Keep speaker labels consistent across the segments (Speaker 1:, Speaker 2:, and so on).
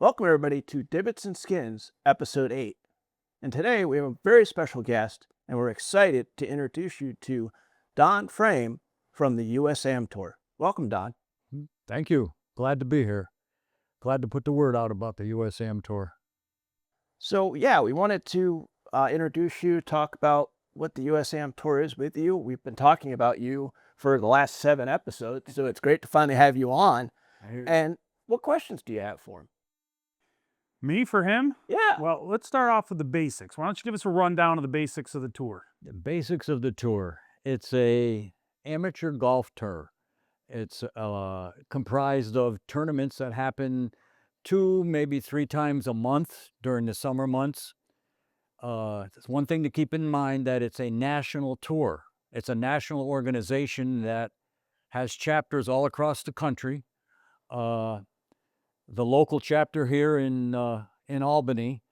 Speaker 1: Welcome, everybody, to Divots and Skins, Episode 8. And today we have a very special guest, and we're excited to introduce you to Don Frame from the USAM Tour. Welcome, Don.
Speaker 2: Thank you. Glad to be here. Glad to put the word out about the USAM Tour.
Speaker 1: So, yeah, we wanted to introduce you, talk about what the USAM Tour is with you. We've been talking about you for the last 7 episodes, so it's great to finally have you on. And what questions do you have for him?
Speaker 3: Me for him?
Speaker 1: Yeah.
Speaker 3: Well, let's start off with the basics. Why don't you give us a rundown of the basics of the tour?
Speaker 2: The basics of the tour. It's a amateur golf tour. It's comprised of tournaments that happen 2, maybe 3 times a month during the summer months. It's one thing to keep in mind that it's a national tour. It's a national organization that has chapters all across the country. The local chapter here in Albany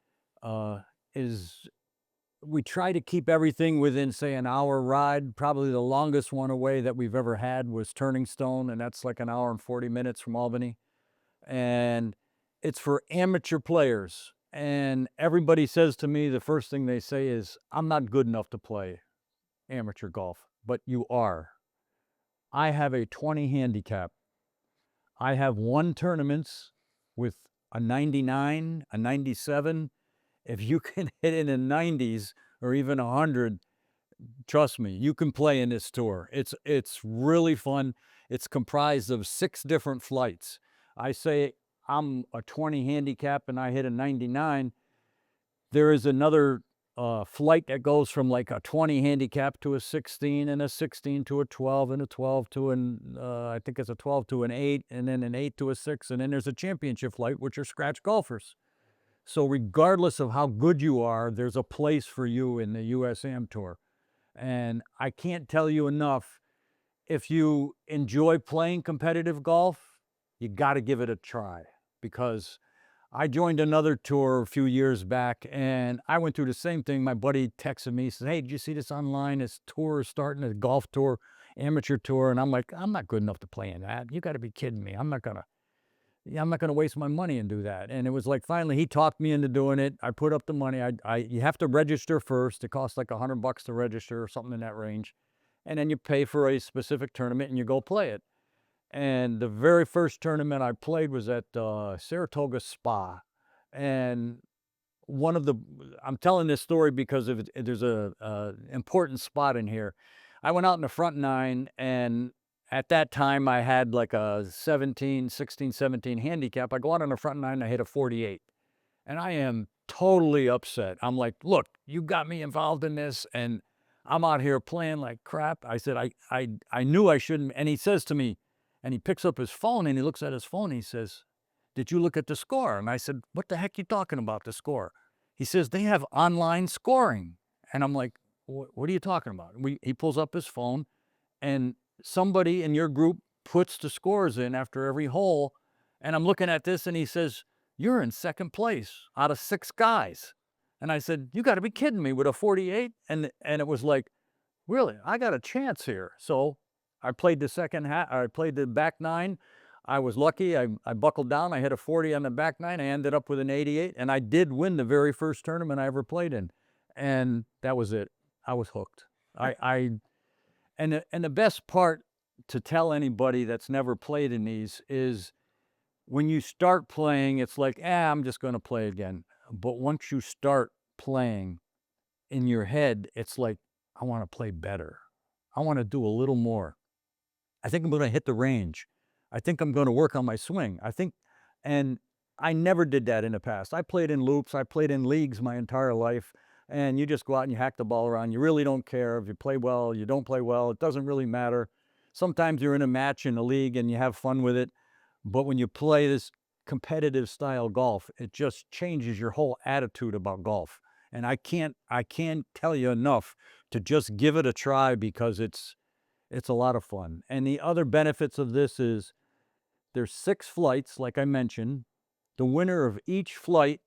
Speaker 2: we try to keep everything within, say, an hour ride. Probably the longest one away that we've ever had was Turning Stone, and that's like an hour and 40 minutes from Albany. And it's for amateur players. And everybody says to me, the first thing they say is, I'm not good enough to play amateur golf, but you are. I have a 20 handicap. I have won tournaments with a 99, a 97. If you can hit in the 90s or even 100, trust me, you can play in this tour. It's really fun. It's comprised of 6 different flights. I say I'm a 20 handicap and I hit a 99. There is another flight that goes from like a 20 handicap to a 16, and a 16 to a 12, and a 12 to I think it's a 12 to an 8, and then an 8 to a 6, and then there's a championship flight, which are scratch golfers. So regardless of how good you are, there's a place for you in the USAM Tour. And I can't tell you enough, if you enjoy playing competitive golf, you got to give it a try, because I joined another tour a few years back, and I went through the same thing. My buddy texted me, said, hey, did you see this online? This tour is starting, a golf tour, amateur tour. And I'm like, I'm not good enough to play in that. You got to be kidding me. I'm not going to waste my money and do that. And it was like, finally, he talked me into doing it. I put up the money. You have to register first. It costs like $100 to register or something in that range. And then you pay for a specific tournament and you go play it. And the very first tournament I played was at Saratoga Spa. And I'm telling this story because there's a important spot in here. I went out in the front 9, and at that time I had like a 16, 17 handicap. I go out on the front 9 and I hit a 48. And I am totally upset. I'm like, look, you got me involved in this, and I'm out here playing like crap. I said, I knew I shouldn't. And he says to me, and he picks up his phone and he looks at his phone and he says, did you look at the score? And I said, what the heck are you talking about, the score? He says, they have online scoring. And I'm like, what are you talking about? He pulls up his phone, and somebody in your group puts the scores in after every hole. And I'm looking at this, and he says, you're in second place out of 6 guys. And I said, you got to be kidding me, with a 48? And it was like, really, I got a chance here. So I played I played the back 9. I was lucky. I buckled down. I hit a 40 on the back 9. I ended up with an 88, and I did win the very first tournament I ever played in. And that was it. I was hooked. And the best part to tell anybody that's never played in these is, when you start playing, it's like, I'm just going to play again. But once you start playing, in your head, it's like, I want to play better. I want to do a little more. I think I'm going to hit the range. I think I'm going to work on my swing. And I never did that in the past. I played in loops. I played in leagues my entire life. And you just go out and you hack the ball around. You really don't care if you play well, you don't play well. It doesn't really matter. Sometimes you're in a match in a league and you have fun with it. But when you play this competitive style golf, it just changes your whole attitude about golf. And I can't tell you enough to just give it a try, because it's a lot of fun. And the other benefits of this is, there's 6 flights, like I mentioned. The winner of each flight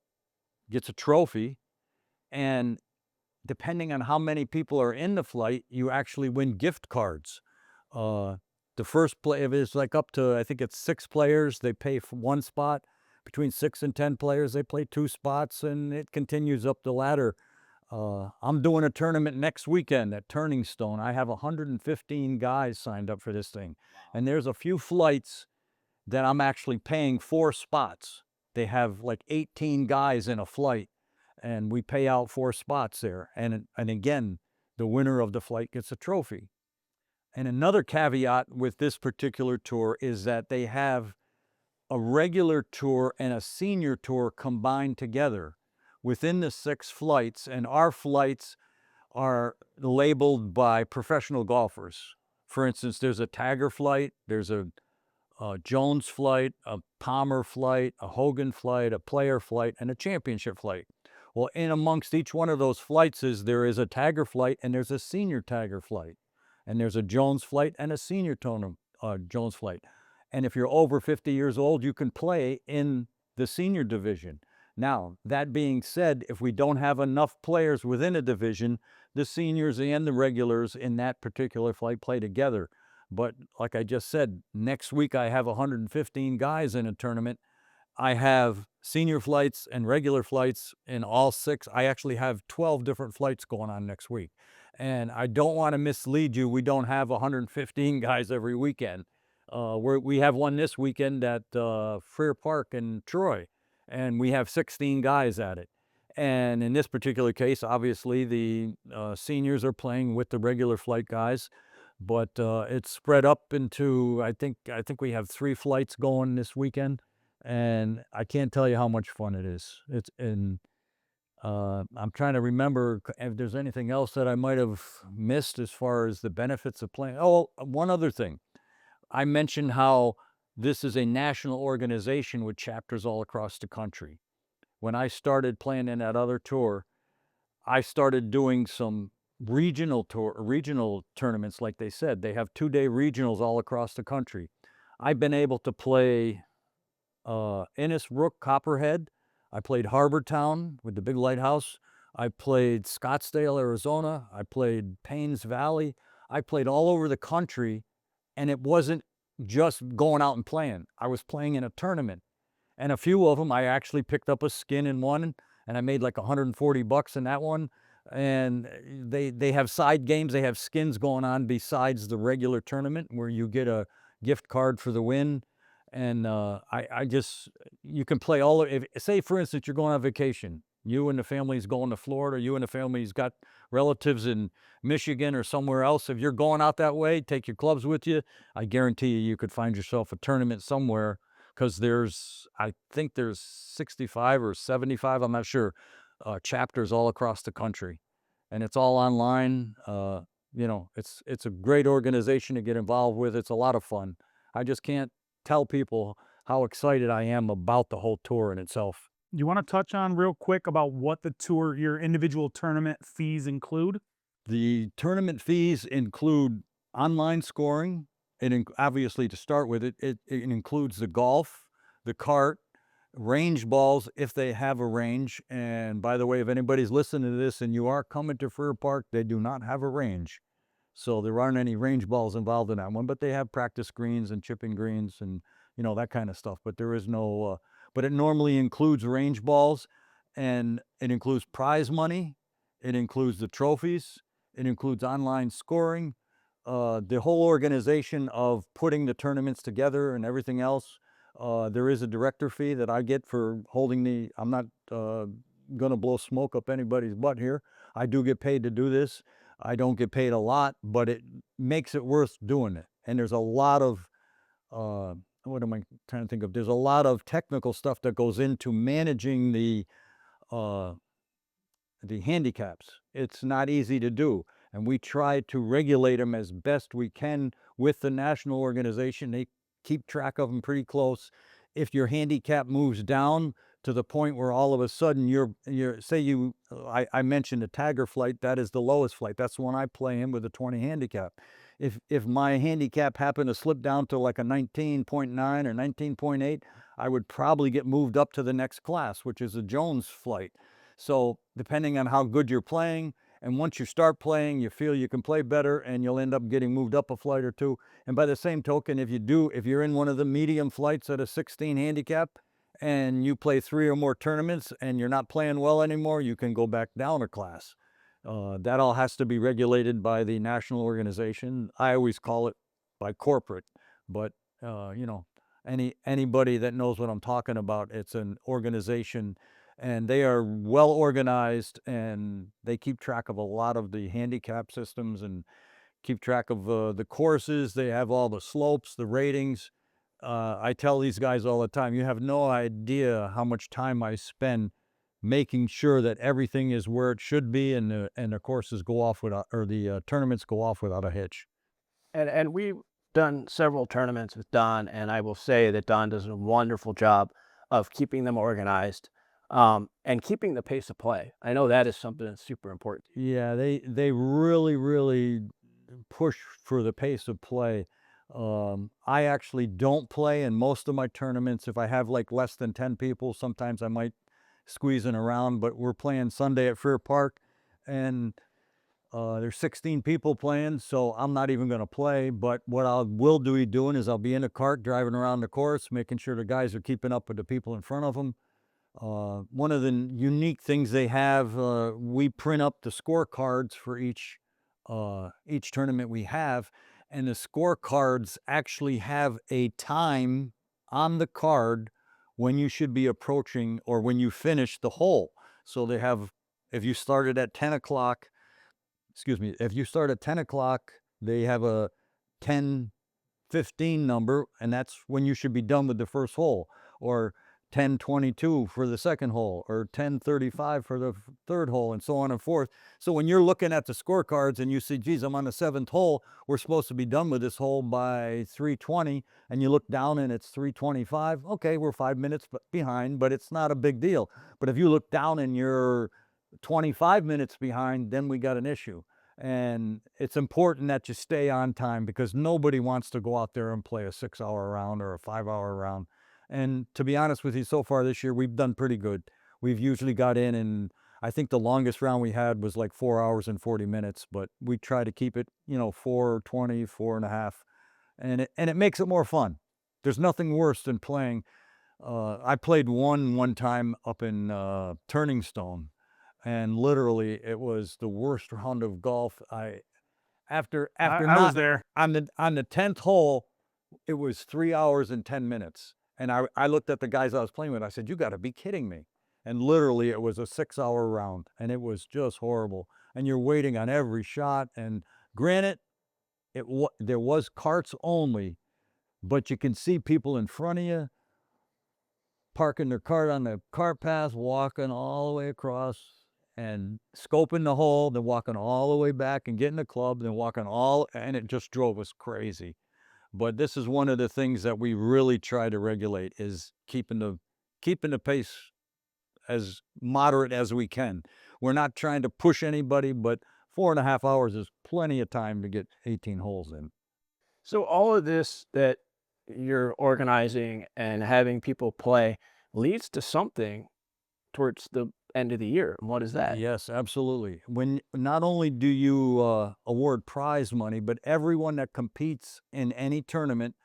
Speaker 2: gets a trophy, and depending on how many people are in the flight, you actually win gift cards. The first play, if it's like up to, I think it's 6 players, they pay for 1 spot. between 6 and 10 players. They play 2 spots, and it continues up the ladder. I'm doing a tournament next weekend at Turning Stone. I have 115 guys signed up for this thing. And there's a few flights that I'm actually paying 4 spots. They have like 18 guys in a flight, and we pay out 4 spots there. And again, the winner of the flight gets a trophy. And another caveat with this particular tour is that they have a regular tour and a senior tour combined together within the 6 flights, and our flights are labeled by professional golfers. For instance, there's a Tiger flight, there's a Jones flight, a Palmer flight, a Hogan flight, a Player flight, and a championship flight. Well, in amongst each one of those flights there is a Tiger flight, and there's a senior Tiger flight, and there's a Jones flight and a senior Jones flight. And if you're over 50 years old, you can play in the senior division. Now, that being said, if we don't have enough players within a division, the seniors and the regulars in that particular flight play together. But like I just said, next week I have 115 guys in a tournament. I have senior flights and regular flights in all 6. I actually have 12 different flights going on next week. And I don't want to mislead you. We don't have 115 guys every weekend. We have one this weekend at Freer Park in Troy, and we have 16 guys at it. And in this particular case, obviously the seniors are playing with the regular flight guys, but it's spread up into, I think we have 3 flights going this weekend, and I can't tell you how much fun it is. I'm trying to remember if there's anything else that I might have missed as far as the benefits of playing. Oh, one other thing. I mentioned how this is a national organization with chapters all across the country. When I started playing in that other tour, I started doing some regional tournaments, like they said. They have 2-day regionals all across the country. I've been able to play Innisbrook, Copperhead. I played Harbortown with the big lighthouse. I played Scottsdale, Arizona. I played Paynes Valley. I played all over the country. And it wasn't just going out and playing. I was playing in a tournament. And a few of them, I actually picked up a skin in one, and I made like $140 in that one. And they have side games. They have skins going on besides the regular tournament where you get a gift card for the win. And you can play all of, say for instance, you're going on vacation. You and the family's going to Florida, you and the family's got relatives in Michigan or somewhere else. If you're going out that way, take your clubs with you. I guarantee you could find yourself a tournament somewhere, because I think there's 65 or 75, I'm not sure, chapters all across the country. And it's all online. It's a great organization to get involved with. It's a lot of fun. I just can't tell people how excited I am about the whole tour in itself.
Speaker 3: You want to touch on real quick about what your individual tournament fees include?
Speaker 2: The tournament fees include online scoring. Obviously, to start with, it includes the golf, the cart, range balls if they have a range. And by the way, if anybody's listening to this and you are coming to Freer Park, they do not have a range. So there aren't any range balls involved in that one, but they have practice greens and chipping greens and that kind of stuff. But there is no, but it normally includes range balls, and it includes prize money. It includes the trophies. It includes online scoring. The whole organization of putting the tournaments together and everything else. There is a director fee that I get for holding I'm not going to blow smoke up anybody's butt here. I do get paid to do this. I don't get paid a lot, but it makes it worth doing it. And there's a lot of, what am I trying to think of? There's a lot of technical stuff that goes into managing the handicaps. It's not easy to do. And we try to regulate them as best we can with the national organization. They keep track of them pretty close. If your handicap moves down to the point where all of a sudden I mentioned a Tiger flight, that is the lowest flight. That's the one I play in with a 20 handicap. If my handicap happened to slip down to like a 19.9 or 19.8, I would probably get moved up to the next class, which is a Jones flight. So depending on how good you're playing, and once you start playing, you feel you can play better, and you'll end up getting moved up a flight or two. And by the same token, if you're in one of the medium flights at a 16 handicap, and you play 3 or more tournaments and you're not playing well anymore, you can go back down a class. That all has to be regulated by the national organization. I always call it by corporate, but you know, anybody that knows what I'm talking about, it's an organization, and they are well organized, and they keep track of a lot of the handicap systems and keep track of the courses. They have all the slopes, the ratings. I tell these guys all the time, you have no idea how much time I spend making sure that everything is where it should be, and the courses go off without, or the tournaments go off without a hitch.
Speaker 1: And we've done several tournaments with Don, and I will say that Don does a wonderful job of keeping them organized, and keeping the pace of play. I know that is something that's super important.
Speaker 2: Yeah, they really push for the pace of play. I actually don't play in most of my tournaments. If I have like less than 10 people, sometimes I might squeeze in around, but we're playing Sunday at Fair Park, and there's 16 people playing, so I'm not even going to play. But what I will be doing is I'll be in a cart driving around the course, making sure the guys are keeping up with the people in front of them. One of the unique things they have, we print up the scorecards for each tournament we have, and the scorecards actually have a time on the card when you should be approaching or when you finish the hole. So they have, if you started at 10 o'clock, excuse me, if you start at 10 o'clock, they have a 10:15 number, and that's when you should be done with the first hole, or 10:22 for the second hole, or 10:35 for the third hole, and so on and forth. So when you're looking at the scorecards and you see, geez, I'm on the 7th hole, we're supposed to be done with this hole by 3:20, and you look down and it's 3:25, okay, we're 5 minutes behind, but it's not a big deal. But if you look down and you're 25 minutes behind, then we got an issue. And it's important that you stay on time, because nobody wants to go out there and play a 6-hour round or a 5-hour round. And to be honest with you, so far this year, we've done pretty good. We've usually got in, and I think the longest round we had was like 4 hours and 40 minutes, but we try to keep it, 4:20, 4.5, and it makes it more fun. There's nothing worse than playing. I played one time up in Turning Stone, and literally it was the worst round of golf. After
Speaker 3: I was
Speaker 2: not
Speaker 3: there.
Speaker 2: on the 10th hole, it was 3 hours and 10 minutes. And I looked at the guys I was playing with. I said, you got to be kidding me. And literally it was a 6-hour round, and it was just horrible. And you're waiting on every shot. And granted, there was carts only, but you can see people in front of you parking their cart on the cart path, walking all the way across and scoping the hole, then walking all the way back and getting the club, then walking and it just drove us crazy. But this is one of the things that we really try to regulate, is keeping the pace as moderate as we can. We're not trying to push anybody, but 4.5 hours is plenty of time to get 18 holes in.
Speaker 1: So all of this that you're organizing and having people play leads to something towards the end of the year. And what is that?
Speaker 2: Yes, absolutely. When not only do you award prize money, but everyone that competes in any tournament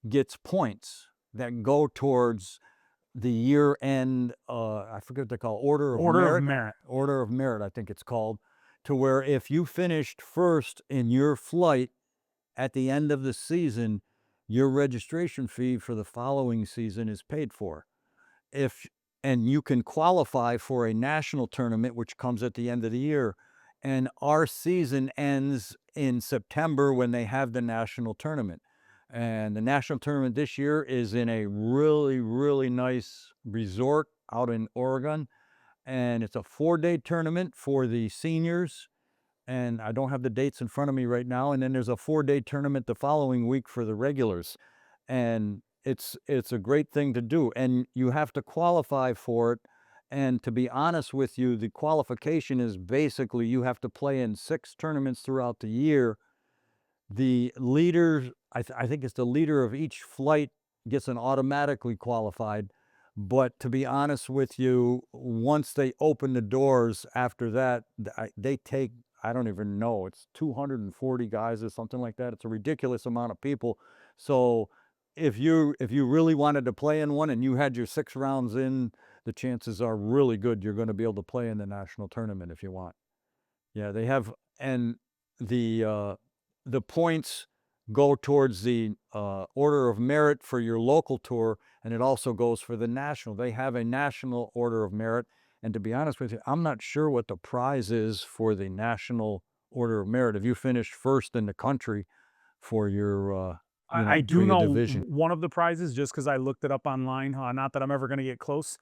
Speaker 2: gets points that go towards the year-end, I forget what they call, Order of Merit. Order of Merit, I think it's called, to where if you finished first in your flight at the end of the season, your registration fee for the following season is paid for. And you can qualify for a national tournament, which comes at the end of the year. And our season ends in September when they have the national tournament. And the national tournament this year is in a really nice resort out in Oregon. And it's a 4-day tournament for the seniors. And I don't have the dates in front of me right now. And then there's a 4-day tournament the following week for the regulars. And it's a great thing to do, and you have to qualify for it. And to be honest with you, the qualification is basically you have to play in 6 tournaments throughout the year. The leader, I think it's the leader of each flight, gets an automatically qualified. But to be honest with you, once they open the doors after that, they take, I don't even know, it's 240 guys or something like that. It's a ridiculous amount of people. So if you really wanted to play in one and you had your 6 rounds in, the chances are really good you're going to be able to play in the national tournament if you want. Yeah, they have, and the points go towards the order of merit for your local tour, and it also goes for the national. They have a national order of merit, and to be honest with you, I'm not sure what the prize is for the national order of merit. If you finished first in the country for your,
Speaker 3: I
Speaker 2: for
Speaker 3: do
Speaker 2: your
Speaker 3: know
Speaker 2: division.
Speaker 3: one of the prizes just because I looked it up online. Not that I'm ever going to get close.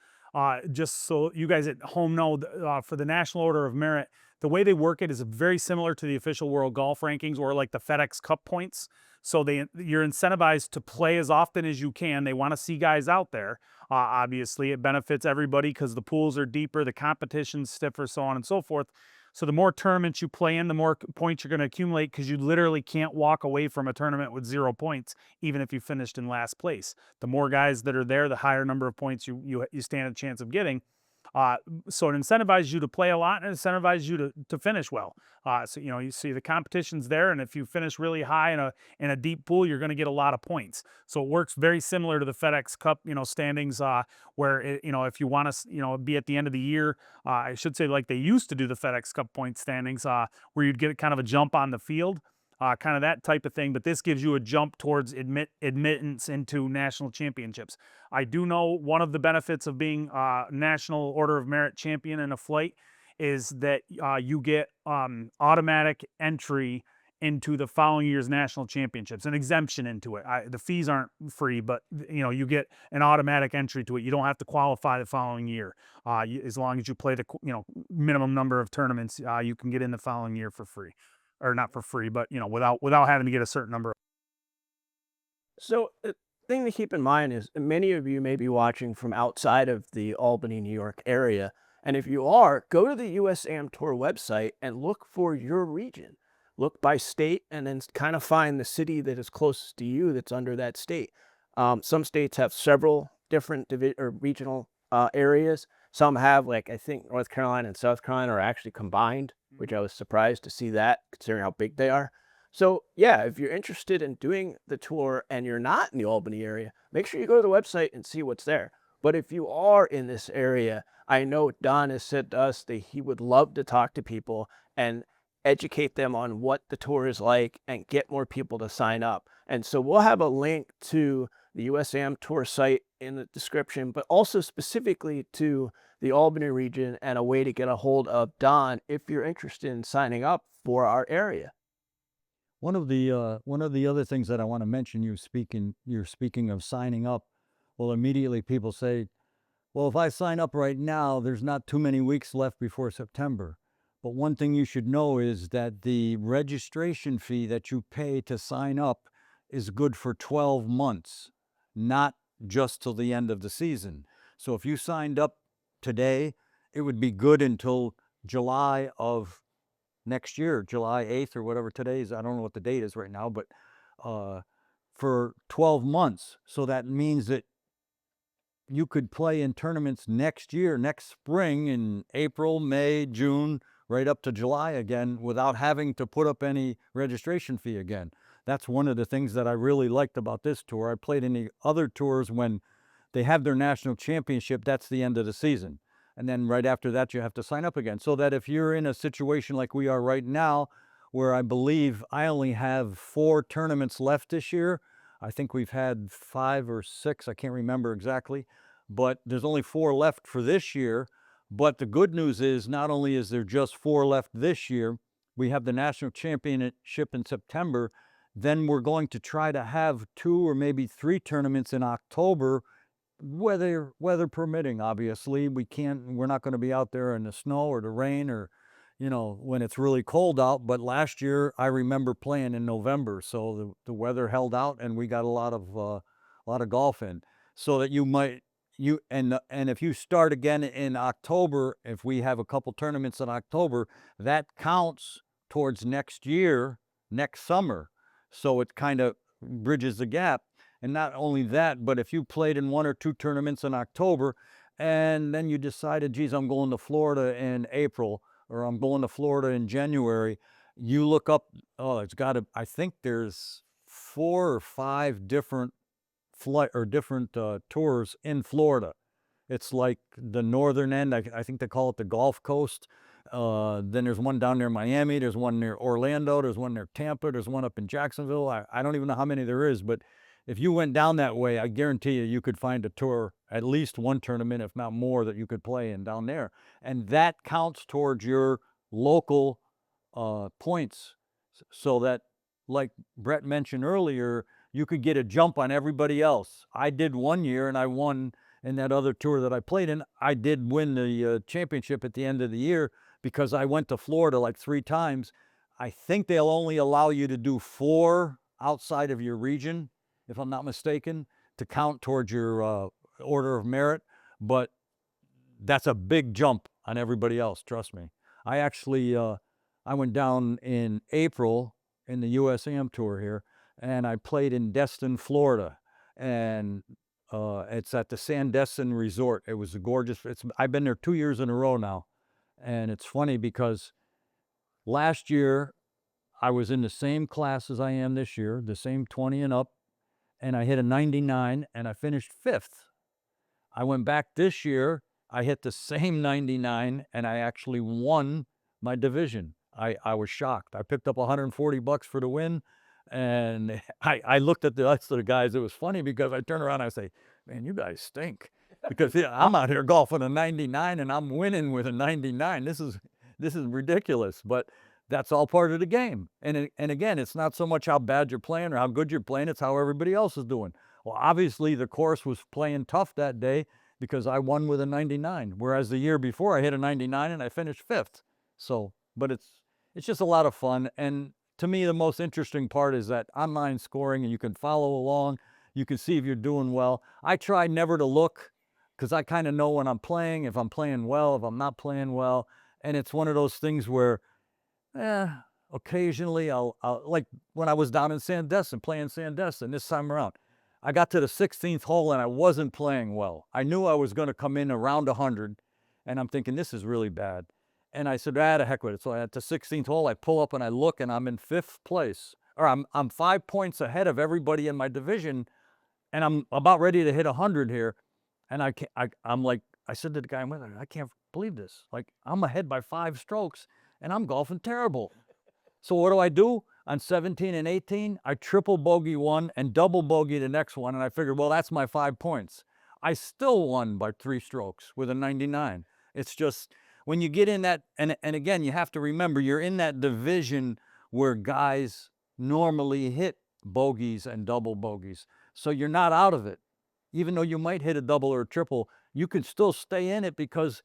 Speaker 3: Just so you guys at home know, for the National Order of Merit, the way they work it is very similar to the official World Golf Rankings or like the FedEx Cup points. So you're incentivized to play as often as you can. They want to see guys out there. Obviously, it benefits everybody because the pools are deeper, the competition's stiffer, so on and so forth. So the more tournaments you play in, the more points you're going to accumulate because you literally can't walk away from a tournament with 0 points, even if you finished in last place. The more guys that are there, the higher number of points you stand a chance of getting. So it incentivizes you to play a lot and it incentivizes you to finish well. So you see the competition's there, and if you finish really high in a deep pool, you're going to get a lot of points. So it works very similar to the FedEx Cup, standings, where if you want to, be at the end of the year, I should say like they used to do the FedEx Cup point standings, where you'd get kind of a jump on the field. Kind of that type of thing, but this gives you a jump towards admittance into national championships. I do know one of the benefits of being National Order of Merit champion in a flight is that you get automatic entry into the following year's national championships, an exemption into it. The fees aren't free, but you get an automatic entry to it. You don't have to qualify the following year. As long as you play the minimum number of tournaments, you can get in the following year for free, or not for free, but without having to get a certain number.
Speaker 1: So, the thing to keep in mind is many of you may be watching from outside of the Albany, New York area. And if you are, go to the USAM Tour website and look for your region. Look by state and then kind of find the city that is closest to you that's under that state. Some states have several different or regional areas. Some have, like, I think North Carolina and South Carolina are actually combined, which I was surprised to see that considering how big they are. So, yeah, if you're interested in doing the tour and you're not in the Albany area, make sure you go to the website and see what's there. But if you are in this area, I know Don has said to us that he would love to talk to people and educate them on what the tour is like and get more people to sign up. And so we'll have a link to the USAM Tour site in the description, but also specifically to the Albany region and a way to get a hold of Don if you're interested in signing up for our area.
Speaker 2: One of the other things that I want to mention, you're speaking of signing up. Well, immediately people say, well, if I sign up right now, there's not too many weeks left before September. But one thing you should know is that the registration fee that you pay to sign up is good for 12 months, not just till the end of the season. So if you signed up today, it would be good until July of next year, July 8th or whatever today is. I don't know what the date is right now, but for 12 months. So that means that you could play in tournaments next year, next spring, in April, May, June, right up to July again, without having to put up any registration fee again. That's one of the things that I really liked about this tour. I played in the other tours when they have their national championship, that's the end of the season. And then right after that, you have to sign up again. So that if you're in a situation like we are right now, where I believe I only have 4 tournaments left this year. I think we've had 5 or 6, I can't remember exactly, but there's only 4 left for this year. But the good news is not only is there just 4 left this year, we have the national championship in September. Then we're going to try to have 2 or maybe 3 tournaments in October, weather permitting. Obviously we're not going to be out there in the snow or the rain or when it's really cold out. But last year I remember playing in November, so the weather held out and we got a lot of golf in. So that and if you start again in October, if we have a couple tournaments in October, that counts towards next year, next summer. So it kind of bridges the gap. And not only that, but if you played in 1 or 2 tournaments in October and then you decided, geez, I'm going to Florida in April, or I'm going to Florida in January, you look up, I think there's 4 or 5 different flight or different tours in Florida. It's like the northern end. I think they call it the Gulf Coast. Then there's one down near Miami. There's one near Orlando. There's one near Tampa. There's one up in Jacksonville. I don't even know how many there is, but if you went down that way, I guarantee you could find a tour, at least one tournament, if not more, that you could play in down there. And that counts towards your local points, so that, like Brett mentioned earlier, you could get a jump on everybody else. I did one year and I won in that other tour that I played in. I did win the championship at the end of the year because I went to Florida like 3 times. I think they'll only allow you to do 4 outside of your region, if I'm not mistaken, to count towards your order of merit. But that's a big jump on everybody else, trust me. I actually, I went down in April in the USAM tour here, and I played in Destin, Florida. And it's at the Sandestin Resort. It was a gorgeous, I've been there 2 years in a row now. And it's funny because last year I was in the same class as I am this year, the same 20 and up, and I hit a 99 and I finished 5th. I went back this year, I hit the same 99 and I actually won my division. I was shocked. I picked up $140 for the win, and I looked at the rest of the guys. It was funny because I turned around and I say, man, you guys stink. Because yeah, I'm out here golfing a 99 and I'm winning with a 99. This is ridiculous, but that's all part of the game. And again, it's not so much how bad you're playing or how good you're playing, it's how everybody else is doing. Well, obviously the course was playing tough that day because I won with a 99, whereas the year before I hit a 99 and I finished 5th. So, but it's just a lot of fun. And to me, the most interesting part is that online scoring, and you can follow along. You can see if you're doing well. I try never to look because I kind of know when I'm playing, if I'm playing well, if I'm not playing well. And it's one of those things where, occasionally I'll like when I was down in Sandestin, playing Sandestin this time around, I got to the 16th hole and I wasn't playing well. I knew I was going to come in around 100, and I'm thinking, this is really bad. And I said, the heck with it. So at the 16th hole, I pull up and I look, and I'm in 5th place. Or I'm 5 points ahead of everybody in my division, and I'm about ready to hit 100 here. And I'm like, I said to the guy I'm with, I can't believe this. Like, I'm ahead by 5 strokes, and I'm golfing terrible. So what do? On 17 and 18, I triple bogey one and double bogey the next one, and I figured, well, that's my 5 points. I still won by 3 strokes with a 99. It's just, when you get in that, and again, you have to remember, you're in that division where guys normally hit bogeys and double bogeys. So you're not out of it. Even though you might hit a double or a triple, you could still stay in it because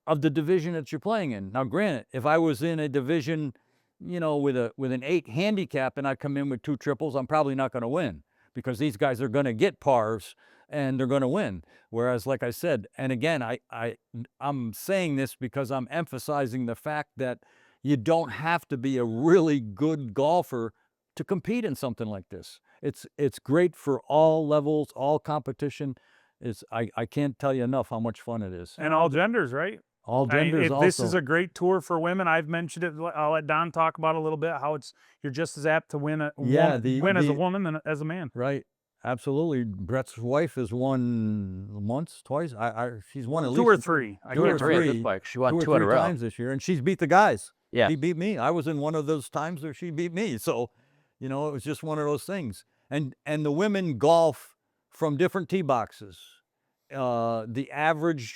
Speaker 2: of the division that you're playing in. Now, granted, if I was in a division, you know, with an 8 handicap and I come in with 2 triples, I'm probably not going to win because these guys are going to get pars and they're going to win. Whereas, like I said, and again, I'm saying this because I'm emphasizing the fact that you don't have to be a really good golfer to compete in something like this. It's great for all levels, all competition. I can't tell you enough how much fun it is.
Speaker 3: And all genders, right?
Speaker 2: All genders also.
Speaker 3: This is a great tour for women. I've mentioned it. I'll let Don talk about it a little bit, how you're just as apt to win as a woman than as a man.
Speaker 2: Right. Absolutely. Brett's wife has won once, twice. She's won at least
Speaker 3: 2 or 3. I
Speaker 1: Two or
Speaker 3: can't
Speaker 1: three.
Speaker 3: remember.
Speaker 1: Good bike. She won
Speaker 2: 2
Speaker 1: 2
Speaker 2: or
Speaker 1: in a
Speaker 2: 3
Speaker 1: row.
Speaker 2: times this year, and she's beat the guys.
Speaker 1: Yeah.
Speaker 2: She beat me. I was in one of those times where she beat me. So, you know, it was just one of those things. And the women golf from different tee boxes. The average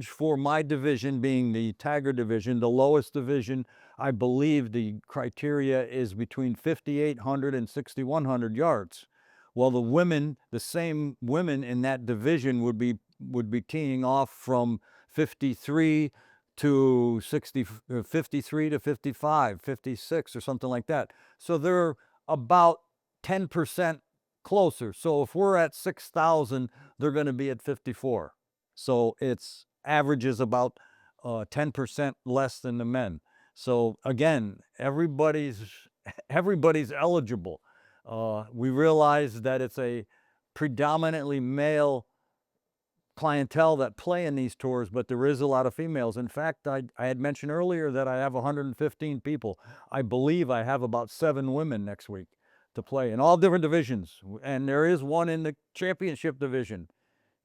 Speaker 2: for my division, being the Tagger division, the lowest division, I believe the criteria is between 5,800 and 6,100 yards. Well, the same women in that division would be teeing off from 53 to 60, 53 to 55, 56 or something like that. So they're about 10% closer. So if we're at 6,000, they're going to be at 54. So its average is about 10% less than the men. So again, everybody's eligible. We realize that it's a predominantly male clientele that play in these tours, but there is a lot of females. In fact, I had mentioned earlier that I have 115 people. I believe I have about 7 women next week. to play in all different divisions, and there is one in the championship division.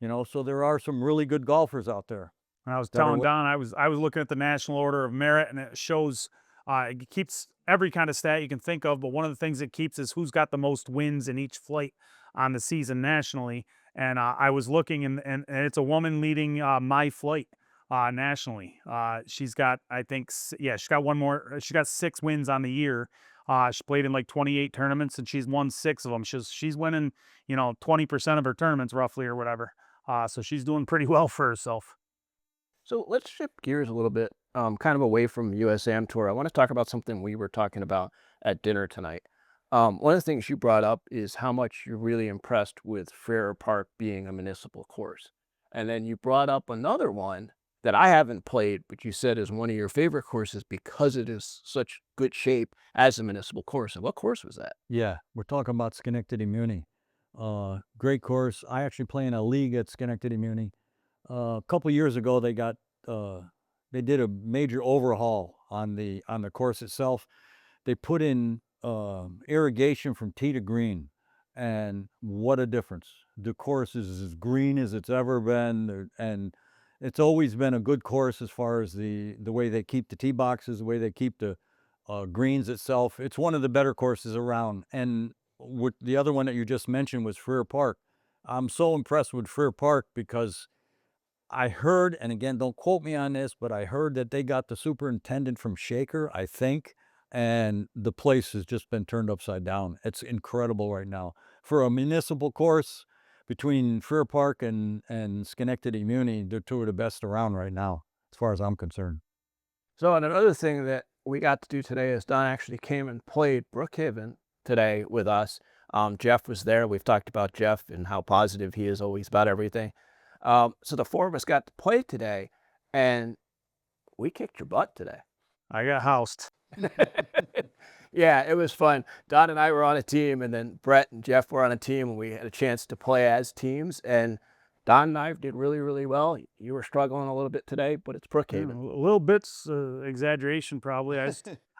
Speaker 2: So there are some really good golfers out there.
Speaker 3: And I was
Speaker 2: that are
Speaker 3: telling
Speaker 2: wi-
Speaker 3: Don, I was looking at the National Order of Merit, and it shows it keeps every kind of stat you can think of. But one of the things it keeps is who's got the most wins in each flight on the season nationally. And I was looking, and it's a woman leading my flight nationally. She's got, I think, yeah, she's got one more. She got 6 wins on the year. She played in like 28 tournaments, and she's won 6 of them. She's winning, 20% of her tournaments roughly or whatever. So she's doing pretty well for herself.
Speaker 1: So let's shift gears a little bit, kind of away from USAM Tour. I want to talk about something we were talking about at dinner tonight. One of the things you brought up is how much you're really impressed with Farrer Park being a municipal course. And then you brought up another one that I haven't played, but you said is one of your favorite courses because it is such good shape as a municipal course. And what course was that?
Speaker 2: Yeah, we're talking about Schenectady Muni. Great course. I actually play in a league at Schenectady Muni. A couple years ago, they did a major overhaul on the course itself. They put in irrigation from tee to green, and what a difference! The course is as green as it's ever been, and it's always been a good course as far as the way they keep the tee boxes, the way they keep the greens itself. It's one of the better courses around. And with the other one that you just mentioned was Freer Park. I'm so impressed with Freer Park because I heard, and again, don't quote me on this, but I heard that they got the superintendent from Shaker, I think, and the place has just been turned upside down. It's incredible right now. For a municipal course, between Freer Park and Schenectady Muni, they're two of the best around right now, as far as I'm concerned.
Speaker 1: So, and another thing that we got to do today is Don actually came and played Brookhaven today with us. Jeff was there. We've talked about Jeff and how positive he is always about everything. So the 4 of us got to play today, and we kicked your butt today.
Speaker 3: I got housed.
Speaker 1: Yeah, it was fun. Don and I were on a team, and then Brett and Jeff were on a team, and we had a chance to play as teams. And Don and I did really, really well. You were struggling a little bit today, but it's
Speaker 3: A
Speaker 1: Brookhaven.
Speaker 3: little bit's exaggeration, probably.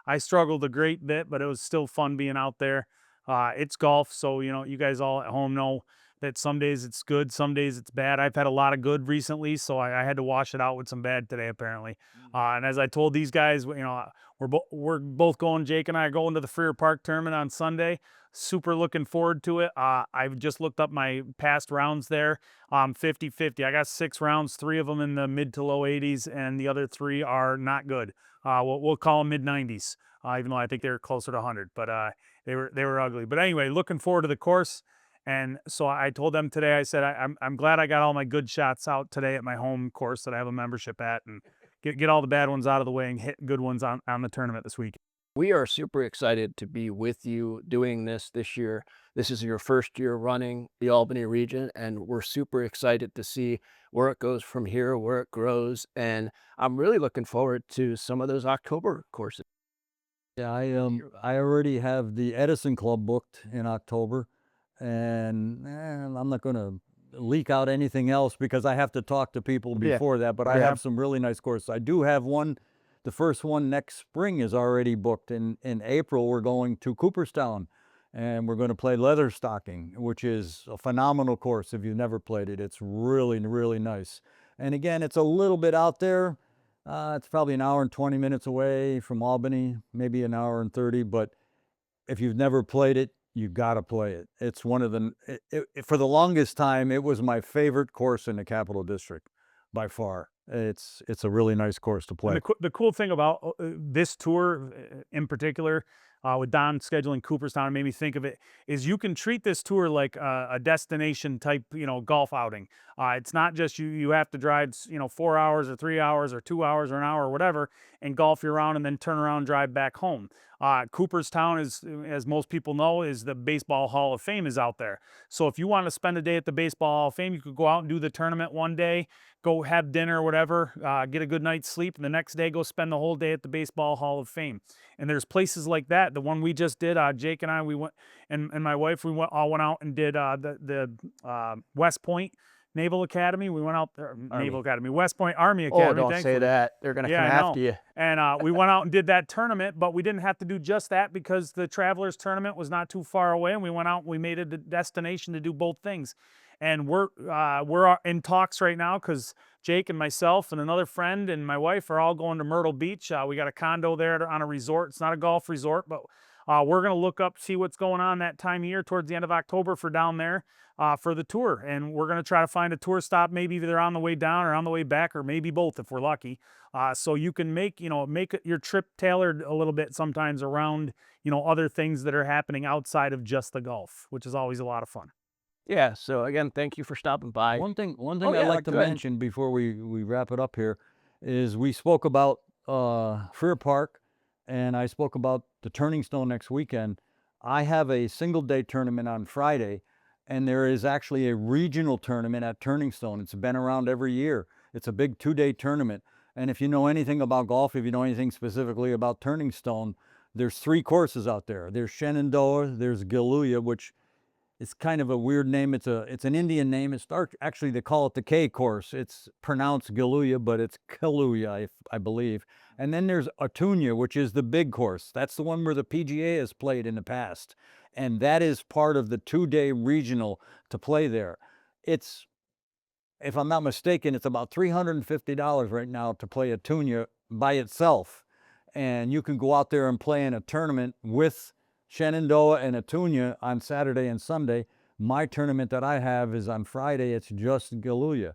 Speaker 3: I struggled a great bit, but it was still fun being out there. It's golf, so you guys all at home know that some days it's good, some days it's bad. I've had a lot of good recently, so I had to wash it out with some bad today, apparently. And as I told these guys, we're both going. Jake and I are going to the Freer Park tournament on Sunday. Super looking forward to it. I've just looked up my past rounds there. 50-50. I got 6 rounds, 3 of them in the mid to low 80s, and the other 3 are not good. We'll call them mid 90s, even though I think they're closer to 100. But they were ugly. But anyway, looking forward to the course. And so I told them today, I said, I'm glad I got all my good shots out today at my home course that I have a membership at, and get all the bad ones out of the way and hit good ones on the tournament this week.
Speaker 1: We are super excited to be with you doing this year. This is your first year running the Albany region, and we're super excited to see where it goes from here, where it grows. And I'm really looking forward to some of those October courses.
Speaker 2: Yeah, I already have the Edison Club booked in October, and I'm not going to leak out anything else because I have to talk to people
Speaker 1: Yeah.
Speaker 2: before that. But I
Speaker 1: Yeah.
Speaker 2: have some really nice courses. I do have one. The first one next spring is already booked. In April, we're going to Cooperstown, and we're going to play leather stocking, which is a phenomenal course. If you've never played it, it's really, really nice. And again, it's a little bit out there. It's probably an hour and 20 minutes away from Albany, maybe an hour and 30. But if you've never played it, you got to play it. It's one of the, for the longest time, it was my favorite course in the Capital District by far. It's a really nice course to play.
Speaker 3: And the cool thing about this tour in particular, with Don scheduling Cooperstown, made me think of it, is you can treat this tour like a destination type, golf outing. It's not just you have to drive, 4 hours or 3 hours or 2 hours or an hour or whatever, and golf you around and then turn around and drive back home. Cooperstown is, as most people know, is the Baseball Hall of Fame is out there. So if you want to spend a day at the Baseball Hall of Fame, you could go out and do the tournament one day, go have dinner or whatever, get a good night's sleep, and the next day go spend the whole day at the Baseball Hall of Fame. And there's places like that. The one we just did, Jake and I, we went, and my wife, all went out and did the West Point Naval Academy. We went out there,
Speaker 1: Army.
Speaker 3: Naval Academy, West Point Army
Speaker 1: Oh,
Speaker 3: Academy.
Speaker 1: don't say
Speaker 3: thankfully.
Speaker 1: that. They're going to
Speaker 3: Yeah,
Speaker 1: come
Speaker 3: I know.
Speaker 1: after you.
Speaker 3: And we went out and did that tournament, but we didn't have to do just that because the Travelers tournament was not too far away, and we went out and we made it a destination to do both things. And we're in talks right now because Jake and myself and another friend and my wife are all going to Myrtle Beach. We got a condo there on a resort. It's not a golf resort, but we're going to look up, see what's going on that time of year towards the end of October for down there for the tour. And we're going to try to find a tour stop, maybe either on the way down or on the way back, or maybe both if we're lucky. So you can make your trip tailored a little bit sometimes around, other things that are happening outside of just the golf, which is always a lot of fun.
Speaker 1: Yeah. So again, thank you for stopping by.
Speaker 2: One thing
Speaker 1: Oh,
Speaker 2: I'd
Speaker 1: yeah,
Speaker 2: like to
Speaker 1: go ahead.
Speaker 2: mention before we wrap it up here is we spoke about Freer Park, and I spoke about the Turning Stone next weekend. I have a single day tournament on Friday, and there is actually a regional tournament at Turning Stone. It's been around every year. It's a big 2-day tournament. And if you know anything about golf, if you know anything specifically about Turning Stone, there's 3 courses out there. There's Shenandoah, there's Giluya, which it's kind of a weird name. It's an Indian name. Actually, they call it the K course. It's pronounced Giluya, but it's Kaluya, I believe. And then there's Atunya, which is the big course. That's the one where the PGA has played in the past. And that is part of the 2-day regional to play there. It's, if I'm not mistaken, it's about $350 right now to play Atunya by itself. And you can go out there and play in a tournament with Shenandoah and Atunya on Saturday and Sunday. My tournament that I have is on Friday. It's just Giluya.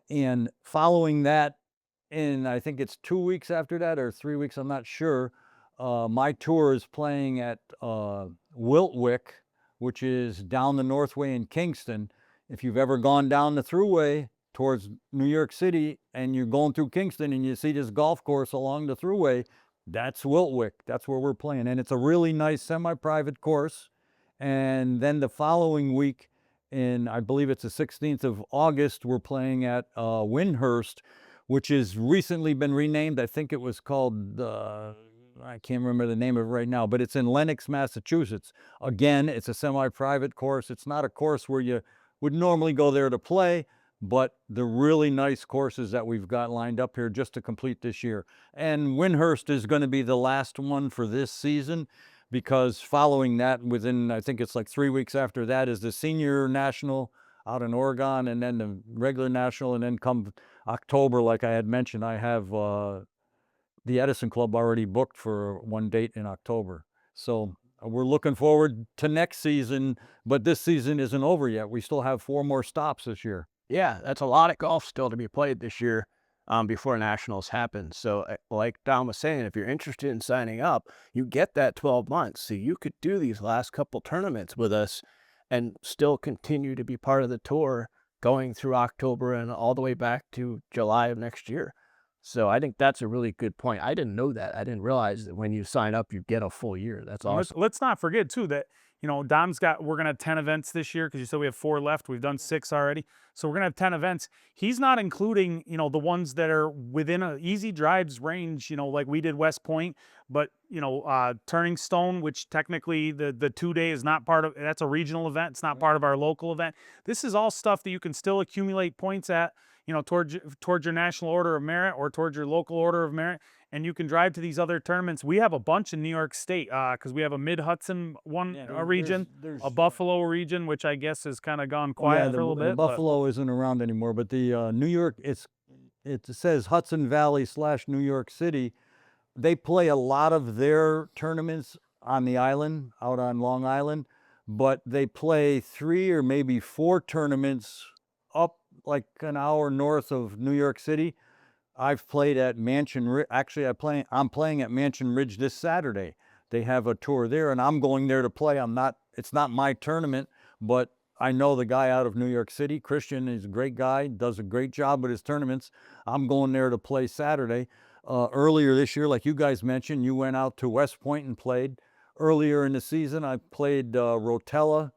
Speaker 2: And following that, in I think it's 2 weeks after that or 3 weeks, I'm not sure, my tour is playing at Wiltwyck, which is down the Northway in Kingston. If you've ever gone down the thruway towards New York City and you're going through Kingston and you see this golf course along the thruway, that's Wiltwyck. That's where we're playing. And it's a really nice semi-private course. And then the following week, I believe it's the 16th of August, we're playing at Windhurst, which has recently been renamed. I think it was called, I can't remember the name of it right now, but it's in Lenox, Massachusetts. Again, it's a semi-private course. It's not a course where you would normally go there to play, but the really nice courses that we've got lined up here just to complete this year. And Windhurst is going to be the last one for this season, because following that, within, I think it's like 3 weeks after that, is the Senior National out in Oregon, and then the regular National, and then come October, like I had mentioned, I have the Edison Club already booked for one date in October. So we're looking forward to next season, but this season isn't over yet. We still have 4 more stops this year.
Speaker 1: Yeah, that's a lot of golf still to be played this year before Nationals happen. So like Don was saying, if you're interested in signing up, you get that 12 months. So you could do these last couple tournaments with us and still continue to be part of the tour going through October and all the way back to July of next year. So I think that's a really good point. I didn't know that. I didn't realize that when you sign up, you get a full year. That's awesome.
Speaker 3: Let's not forget too that, Dom's we're going to have 10 events this year because you said we have 4 left. We've done 6 already. So we're going to have 10 events. He's not including, the ones that are within a easy drives range, like we did West Point, but, Turning Stone, which technically the 2-day is not part of, that's a regional event. It's not part of our local event. This is all stuff that you can still accumulate points at, towards your National Order of Merit or towards your local Order of Merit, and you can drive to these other tournaments. We have a bunch in New York State because we have a Mid-Hudson region, a Buffalo region, which I guess has kind of gone quiet for a little bit.
Speaker 2: Buffalo isn't around anymore, but the New York, it says Hudson Valley / New York City. They play a lot of their tournaments on the island, out on Long Island, but they play 3 or maybe 4 tournaments up like an hour north of New York City. I've played at Mansion Ridge. Actually, I'm playing at Mansion Ridge this Saturday. They have a tour there, and I'm going there to play. It's not my tournament, but I know the guy out of New York City, Christian. He's a great guy, does a great job with his tournaments. I'm going there to play Saturday. Earlier this year, like you guys mentioned, you went out to West Point and played. Earlier in the season, I played Rotella,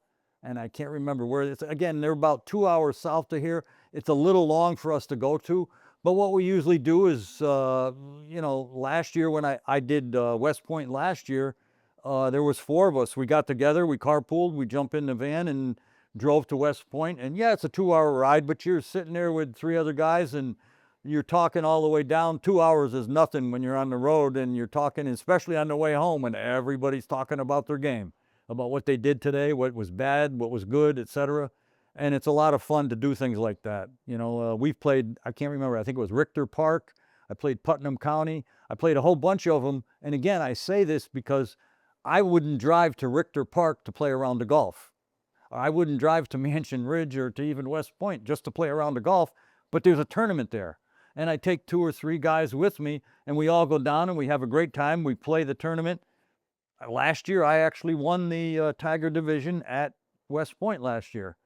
Speaker 2: and I can't remember where it's. Again, they're about 2 hours south of here. It's a little long for us to go to, but what we usually do is, last year when I did West Point last year, there was 4 of us. We got together, we carpooled, we jump in the van and drove to West Point, and yeah, it's a 2-hour ride, but you're sitting there with 3 other guys and you're talking all the way down. 2 hours is nothing when you're on the road, and you're talking, especially on the way home, when everybody's talking about their game, about what they did today, what was bad, what was good, etc. And it's a lot of fun to do things like that. You know, we've played, I can't remember, I think it was Richter Park. I played Putnam County. I played a whole bunch of them. And again, I say this because I wouldn't drive to Richter Park to play around the golf. I wouldn't drive to Mansion Ridge or to even West Point just to play around the golf, but there's a tournament there. And I take 2 or 3 guys with me, and we all go down and we have a great time. We play the tournament. Last year, I actually won the Tiger Division at West Point last year.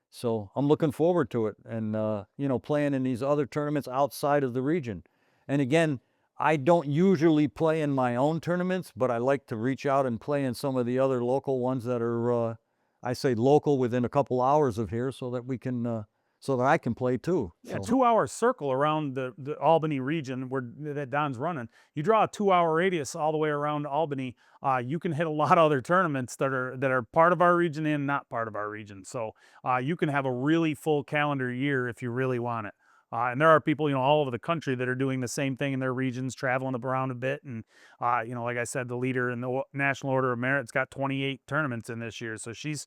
Speaker 2: So I'm looking forward to it, and you know, playing in these other tournaments outside of the region. And again, I don't usually play in my own tournaments, but I like to reach out and play in some of the other local ones that are, I say local, within a couple hours of here, so that we can, so that I can play too.
Speaker 3: Yeah,
Speaker 2: So,
Speaker 3: 2-hour circle around the Albany region where that Don's running. You draw a 2-hour radius all the way around Albany. You can hit a lot of other tournaments that are part of our region and not part of our region. So you can have a really full calendar year if you really want it. And there are people, you know, all over the country that are doing the same thing in their regions, traveling around a bit. And, you know, like I said, the leader in the National Order of Merit's got 28 tournaments in this year. So she's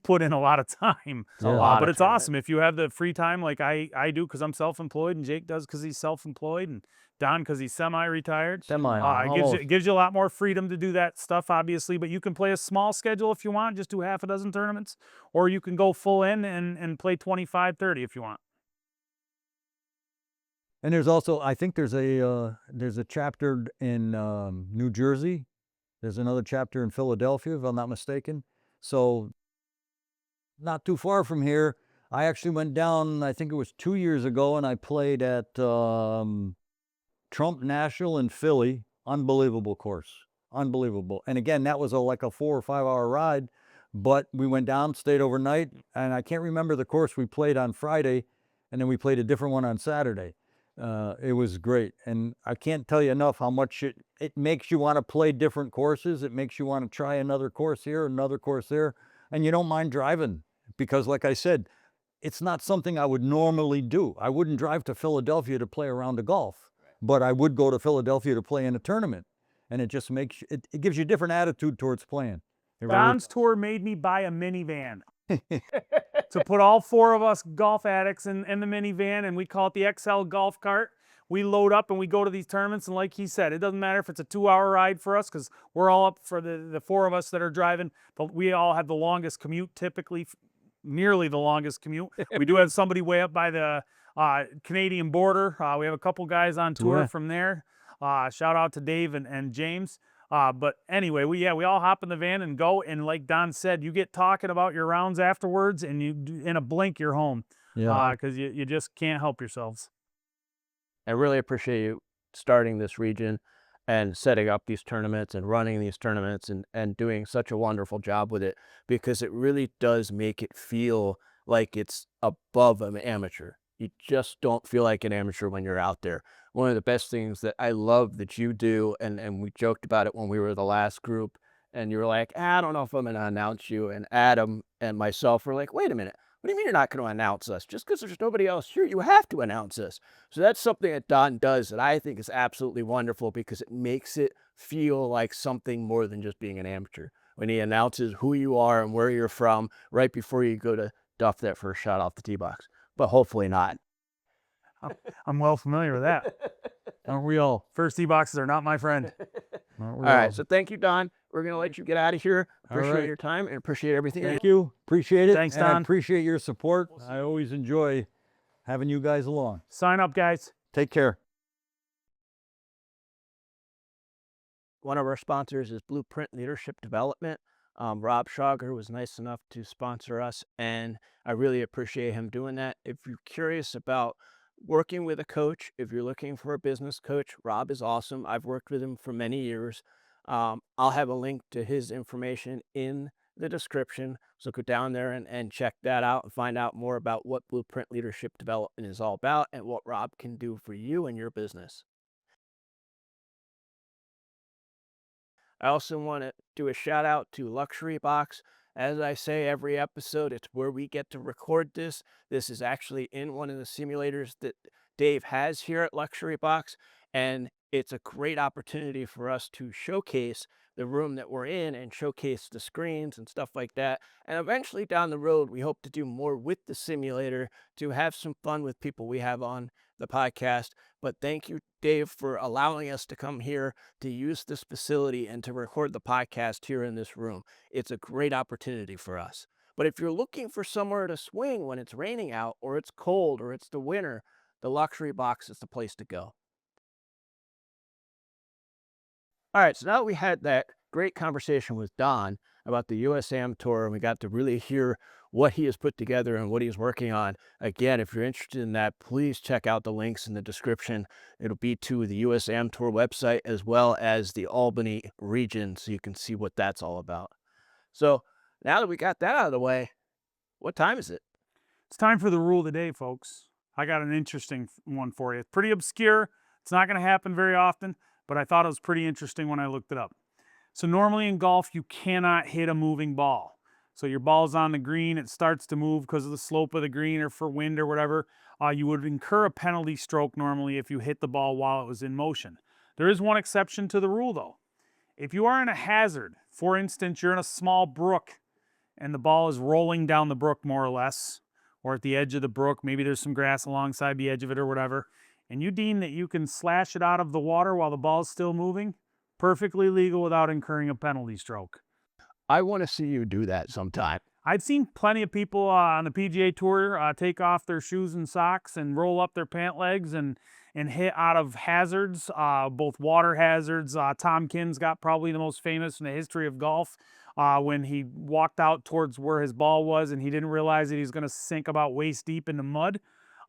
Speaker 3: put in a lot of time.
Speaker 1: It's a lot
Speaker 3: But
Speaker 1: of
Speaker 3: it's awesome if you have the free time like I do, because I'm self-employed, and Jake does because he's self-employed, and Don because he's semi-retired. It gives you a lot more freedom to do that stuff, obviously, but you can play a small schedule if you want, just do half a dozen tournaments, or you can go full in and play 25, 30 if you want.
Speaker 2: and there's also, I think there's a chapter in New Jersey. There's another chapter in Philadelphia, if I'm not mistaken. So not too far from here, I actually went down, I think it was 2 years ago, and I played at Trump National in Philly. Unbelievable course. Unbelievable. And again, that was like a 4 or 5 hour ride, but we went down, stayed overnight, and I can't remember the course we played on Friday, and then we played a different one on Saturday. It was great. And I can't tell you enough how much it makes you want to play different courses. It makes you want to try another course here, another course there, and you don't mind driving because, like I said, it's not something I would normally do. I wouldn't drive to Philadelphia to play around the golf, but I would go to Philadelphia to play in a tournament. And it just makes, it gives you a different attitude towards playing. It really-
Speaker 3: Don's tour made me buy a minivan to put all 4 of us golf addicts in the minivan, and we call it the XL golf cart. We load up and we go to these tournaments, and like he said, it doesn't matter if it's a 2-hour ride for us, because we're all up for the 4 of us that are driving, but we all have the longest commute, typically nearly the longest commute. We do have somebody way up by the Canadian border. We have a couple guys on tour from there. Shout out to Dave and James. But anyway, we all hop in the van and go. And like Don said, you get talking about your rounds afterwards, and in a blink you're home.
Speaker 2: Yeah.
Speaker 3: Because you just can't help yourselves.
Speaker 1: I really appreciate you starting this region and setting up these tournaments and running these tournaments and doing such a wonderful job with it, because it really does make it feel like it's above an amateur. You just don't feel like an amateur when you're out there. One of the best things that I love that you do, and we joked about it when we were the last group, and you were like, I don't know if I'm going to announce you. And Adam and myself were like, wait a minute. What do you mean you're not going to announce us? Just because there's nobody else here, you have to announce us. So that's something that Don does that I think is absolutely wonderful, because it makes it feel like something more than just being an amateur. When he announces who you are and where you're from right before you go to duff that first shot off the tee box. But hopefully not.
Speaker 3: I'm well familiar with that.
Speaker 2: Aren't we all?
Speaker 3: First tee boxes are not my friend.
Speaker 2: Aren't we
Speaker 1: All
Speaker 2: all?
Speaker 1: right. So thank you, Don. We're going to let you get out of here.
Speaker 2: All
Speaker 1: Appreciate
Speaker 2: right.
Speaker 1: your time and appreciate everything.
Speaker 2: Thank you. Appreciate it.
Speaker 3: Thanks,
Speaker 2: and I
Speaker 3: Don.
Speaker 2: appreciate your support. I always enjoy having you guys along.
Speaker 3: Sign up, guys.
Speaker 2: Take care.
Speaker 1: One of our sponsors is Blueprint Leadership Development. Rob Schauger was nice enough to sponsor us, and I really appreciate him doing that. If you're curious about working with a coach, if you're looking for a business coach, Rob is awesome. I've worked with him for many years. I'll have a link to his information in the description, so go down there and check that out and find out more about what Blueprint Leadership Development is all about and what Rob can do for you and your business. I also want to do a shout out to Luxury Box As I say every episode, it's where we get to record this. This is actually in one of the simulators that Dave has here at Luxury Box, and it's a great opportunity for us to showcase the room that we're in and showcase the screens and stuff like that. And eventually down the road, we hope to do more with the simulator to have some fun with people we have on the podcast. But thank you, Dave, for allowing us to come here to use this facility and to record the podcast here in this room. It's a great opportunity for us. But if you're looking for somewhere to swing when it's raining out or it's cold or it's the winter, the Luxury Box is the place to go. All right, so now that we had that great conversation with Don about the USAM tour, and we got to really hear what he has put together and what he's working on. Again, if you're interested in that, please check out the links in the description. It'll be to the USAM tour website as well as the Albany region, so you can see what that's all about. So now that we got that out of the way, what time is it?
Speaker 3: It's time for the rule of the day, folks. I got an interesting one for you. It's pretty obscure. It's not going to happen very often, but I thought it was pretty interesting when I looked it up. So normally in golf, you cannot hit a moving ball. So your ball's on the green, it starts to move because of the slope of the green or for wind or whatever. You would incur a penalty stroke normally if you hit the ball while it was in motion. There is one exception to the rule though. If you are in a hazard, for instance, you're in a small brook and the ball is rolling down the brook more or less, or at the edge of the brook, maybe there's some grass alongside the edge of it or whatever, and you deem that you can slash it out of the water while the ball's still moving, perfectly legal without incurring a penalty stroke.
Speaker 1: I want to see you do that sometime.
Speaker 3: I've seen plenty of people on the PGA Tour take off their shoes and socks and roll up their pant legs and hit out of hazards, both water hazards. Tom Kinn's got probably the most famous in the history of golf when he walked out towards where his ball was and he didn't realize that he was going to sink about waist deep in the mud.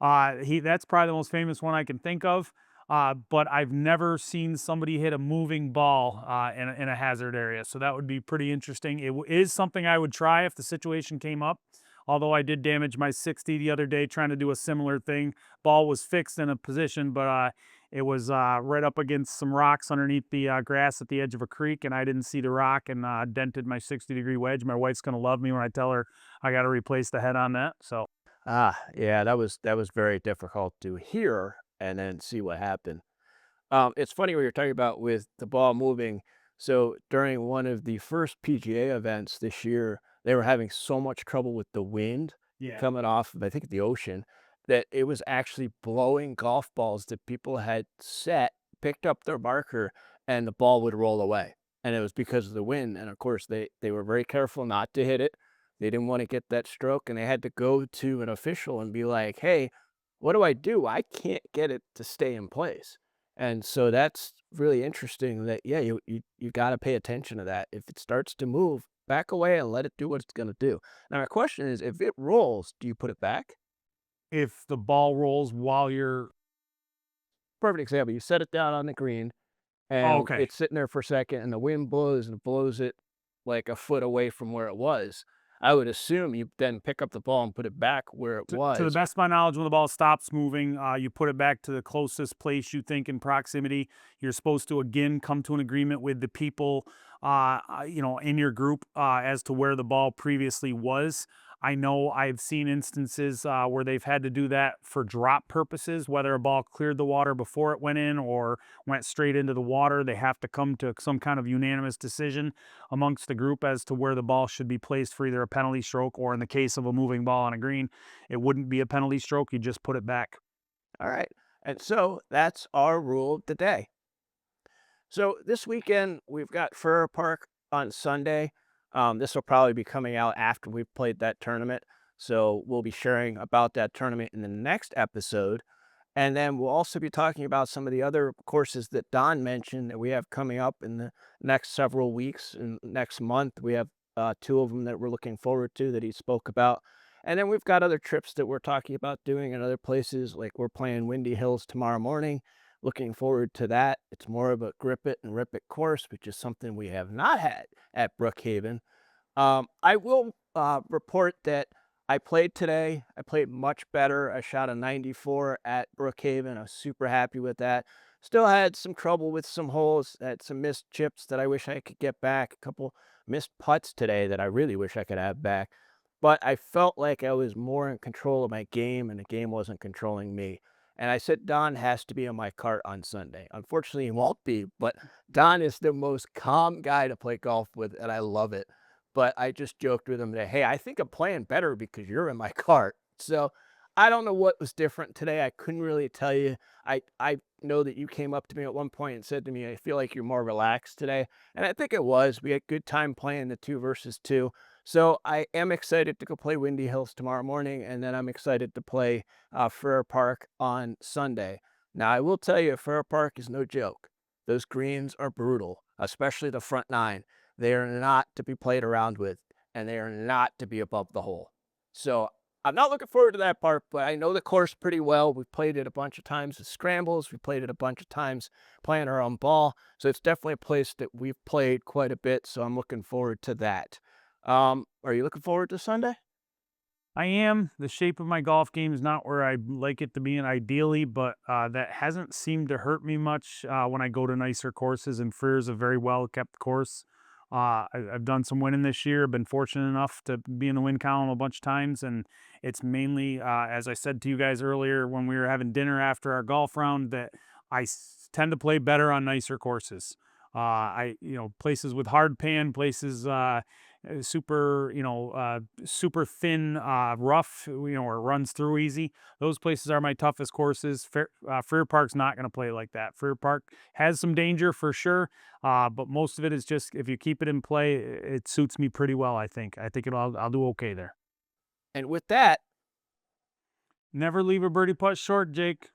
Speaker 3: That's probably the most famous one I can think of. But I've never seen somebody hit a moving ball in a hazard area. So that would be pretty interesting. It is something I would try if the situation came up. Although I did damage my 60 the other day trying to do a similar thing. Ball was fixed in a position, but it was right up against some rocks underneath the grass at the edge of a creek, and I didn't see the rock and dented my 60-degree wedge. My wife's going to love me when I tell her I got to replace the head on that. So.
Speaker 1: Yeah, that was very difficult to hear and then see what happened. It's funny what you're talking about with the ball moving. So during one of the first PGA events this year, they were having so much trouble with the wind coming off of, I think, the ocean, that it was actually blowing golf balls that people had set, picked up their marker, and the ball would roll away. And it was because of the wind. And of course, they were very careful not to hit it. They didn't want to get that stroke, and they had to go to an official and be like, hey, what do I do? I can't get it to stay in place. And so that's really interesting that, yeah, you got to pay attention to that. If it starts to move, back away and let it do what it's going to do. Now, my question is, if it rolls, do you put it back?
Speaker 3: If the ball rolls while you're...
Speaker 1: Perfect example. You set it down on the green, and it's sitting there for a second, and the wind blows and blows it like a foot away from where it was. I would assume you then pick up the ball and put it back where it was.
Speaker 3: To the best of my knowledge, when the ball stops moving, you put it back to the closest place you think in proximity. You're supposed to, again, come to an agreement with the people, in your group as to where the ball previously was. I know I've seen instances where they've had to do that for drop purposes, whether a ball cleared the water before it went in or went straight into the water. They have to come to some kind of unanimous decision amongst the group as to where the ball should be placed for either a penalty stroke or, in the case of a moving ball on a green, it wouldn't be a penalty stroke. You just put it back.
Speaker 1: All right. And so that's our rule of the day. So this weekend, we've got Furrow Park on Sunday. This will probably be coming out after we've played that tournament. So we'll be sharing about that tournament in the next episode. And then we'll also be talking about some of the other courses that Don mentioned that we have coming up in the next several weeks and next month. We have 2 of them that we're looking forward to that he spoke about. And then we've got other trips that we're talking about doing in other places. Like we're playing Windy Hills tomorrow morning. Looking forward to that. It's more of a grip it and rip it course, which is something we have not had at Brookhaven. I will report that I played today. I played much better. I shot a 94 at Brookhaven. I was super happy with that. Still had some trouble with some holes, had some missed chips that I wish I could get back, a couple missed putts today that I really wish I could have back. But I felt like I was more in control of my game and the game wasn't controlling me. And I said Don has to be in my cart on Sunday. Unfortunately, he won't be, but Don is the most calm guy to play golf with, and I love it. But I just joked with him that, hey, I think I'm playing better because you're in my cart. So I don't know what was different today. I couldn't really tell you. I know that you came up to me at one point and said to me, I feel like you're more relaxed today. And I think it was. We had good time playing the 2 versus 2. So I am excited to go play Windy Hills tomorrow morning, and then I'm excited to play Fair Park on Sunday. Now, I will tell you, Fair Park is no joke. Those greens are brutal, especially the front nine. They are not to be played around with, and they are not to be above the hole. So I'm not looking forward to that part, but I know the course pretty well. We've played it a bunch of times as scrambles. We played it a bunch of times playing our own ball. So it's definitely a place that we've played quite a bit. So I'm looking forward to that. Are you looking forward to Sunday?
Speaker 3: I am. The shape of my golf game is not where I'd like it to be, and ideally, but that hasn't seemed to hurt me much when I go to nicer courses. And Freer's a very well kept course. I've done some winning this year. Been fortunate enough to be in the win column a bunch of times, and it's mainly, as I said to you guys earlier when we were having dinner after our golf round, that tend to play better on nicer courses. Places with hard pan, places super, super thin rough, where it runs through easy. Those places are my toughest courses. Freer Park's not going to play like that. Freer Park has some danger for sure, but most of it is just if you keep it in play, it suits me pretty well. I think I'll do okay there.
Speaker 1: And with that,
Speaker 3: Never leave a birdie putt short, Jake.